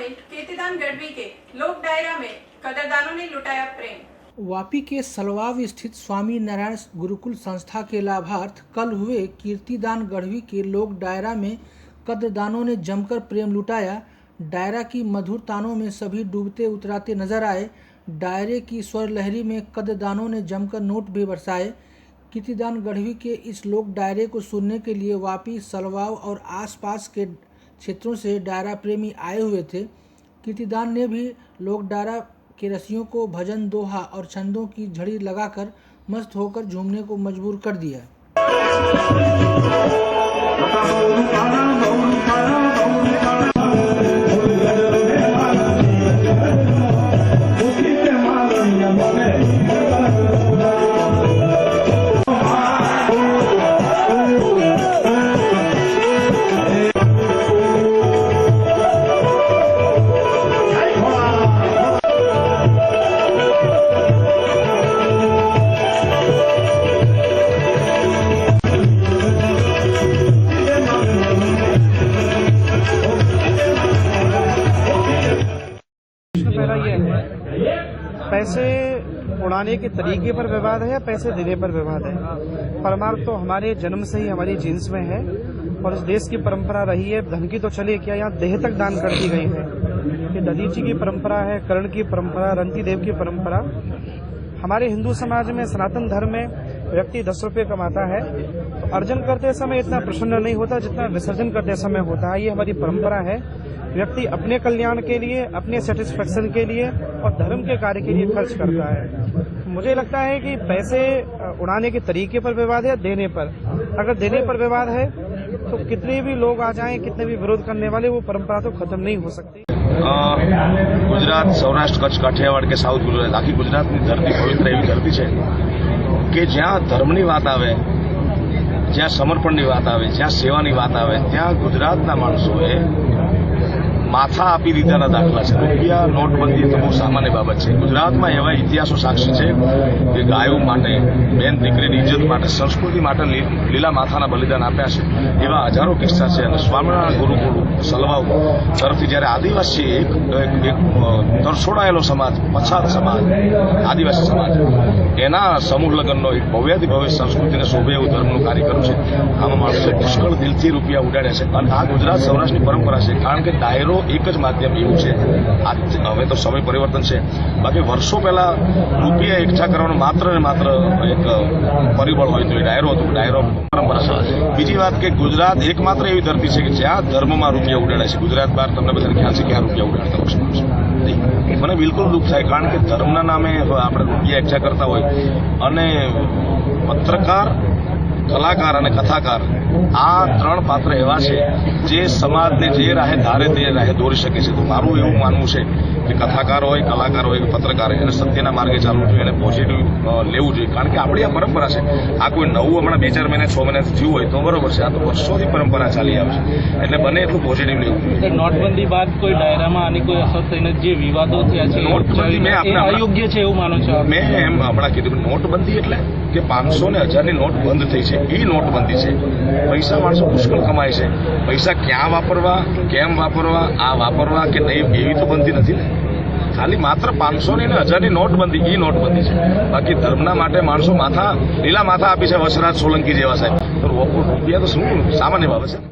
में कीर्तिदान गढ़वी के लोक डायरा में कदरदानों ने लुटाया प्रेम। वापी के सलवाव स्थित स्वामी नारायण गुरुकुल संस्था के लाभार्थ कल हुए कीर्तिदान गढ़वी के लोक डायरा में कदरदानों ने जमकर प्रेम लुटाया। डायरा की मधुर तानों में सभी डूबते उतराते नजर आए। डायरे की स्वर लहरी में कदरदानों ने जमकर नोट भी बरसाए। कीर्तिदान गढ़वी के इस लोक डायरे को सुनने के लिए वापी, सलवाव और आसपास के क्षेत्रों से डायरा प्रेमी आए हुए थे। कीर्तिदान ने भी लोक डायरा के रसियों को भजन, दोहा और छंदों की झड़ी लगाकर मस्त होकर झूमने को मजबूर कर दिया। पहला ये है, पैसे उड़ाने के तरीके पर विवाद है या पैसे देने पर विवाद है। परमार्थ तो हमारे जन्म से ही हमारी जीन्स में है और इस देश की परंपरा रही है। धन की तो चले क्या, यहाँ देह तक दान कर दी गई है। ये दधीची की परंपरा है, कर्ण की परंपरा, रंती देव की परंपरा। हमारे हिंदू समाज में, सनातन धर्म में व्यक्ति 10 रुपये कमाता है तो अर्जन करते समय इतना प्रसन्न नहीं होता जितना विसर्जन करते समय होता है। ये हमारी परंपरा है। व्यक्ति अपने कल्याण के लिए, अपने सेटिस्फेक्शन के लिए और धर्म के कार्य के लिए खर्च करता है। मुझे लगता है कि पैसे उड़ाने के तरीके पर विवाद है, देने पर। अगर देने पर विवाद है तो कितने भी लोग आ जाएं, कितने भी विरोध करने वाले, वो परंपरा तो खत्म नहीं हो सकती। गुजरात, सौराष्ट्र, कच्छ, काठियावाड़ के साउथ गुजरात, आखी गुजरातनी धरती पवित्र एवी धरती है कि ज्यां धर्मनी वात आवे, ज्यां समर्पणनी वात आवे, ज्यां सेवानी वात आवे, त्यां गुजरातना माणसोए माथा आपी दीधाना दाखला है। रूपिया नोटबंदी तो बहुत सामान्य बाबत है। गुजरात में एवं इतिहासों साक्षी है कि गायों माटे, बेन दीकरीनी इज्जत माटे, संस्कृति माटे लीला माथाना बलिदान आप्या छे। एवा हजारों किस्सा है। स्वामीनारायण गुरुकुल सलवाव तरफथी ज्यारे आदिवासी एक तरछोड़ायेलो समाज, पछात समाज, आदिवासी समाज एना समूह लग्ननो एक भव्याति भव्य संस्कृतिने शोभे एवं धर्मनुं कार्य कर्युं छे। आमां माणसोए पुष्कळ दिलथी रूपिया उडाड्या छे अने आ गुजरात सौराष्ट्રની परंपरा છે। કારણ કે डायरो एक ज माध्यम एवं है। हवे तो समय परिवर्तन है, बाकी वर्षों पहला रूपिया एकठा करवानो मात्र ने मात्र एक परिबळ होय तो डायरो हतो। डायरो परंपरा है। बीजी बात के गुजरात एकमात्र एवी धरती है कि ज्यां धर्म में रूपिया उडाड़े है। गुजरात बहार तमने बधाने ख्याल है कि आ रूपिया उडाड़ता होय। मने बिल्कुल दुख थाय, कारण के धर्मना नामे आपणे रूपिया एकठा करता होय अने पत्रकार, कलाकार और कथाकार आ 3 पात्र एवा छे जे समाज ने जे राहे धारे ते राहे दौरी शके छे। तो मारू एवं मानवुं छे कि कथाकार होय, कलाकार होय, पत्रकार होय, सत्यना मार्गे चालवुं जोईए अने पॉजिटिव लेवुं जोईए। कारण के आपणी आ परंपरा छे। आ कोई नवुं हमणां 2-4 महीना 6 महीना थयुं होय तो बरोबर छे। आ तो वर्षोथी परंपरा चाली आवे छे, એટલે બને એટલું પોઝિટિવ લેવું। નોટબંધી બાદ કોઈ ડાયરામાં આની કોઈ અસર થઈને જે વિવાદો થયા છે નોટબંધી મેં આપણે અયોગ્ય છે એવું માનો છો? મેં એમ હમણાં કીધું નોટબંધી એટલે કે 500 ને 1000 ની નોટ બંધ થઈ છે, એ નોટબંધી છે। પૈસા માણસો પુષ્કળ કમાય છે, પૈસા ક્યાં વાપરવા, કેમ વાપરવા, આ વાપરવા કે નહીં એવી તો બંધી નથી ને। ખાલી માત્ર 500 ની ને 1000 ની નોટબંધી, એ નોટબંધી છે। બાકી ધર્મના માટે માણસો માથા લીલા માથા આપી છે, વસરાજ સોલંકી જેવા સાહેબ। તો રૂપિયા તો શું સામાન્ય બાબત છે।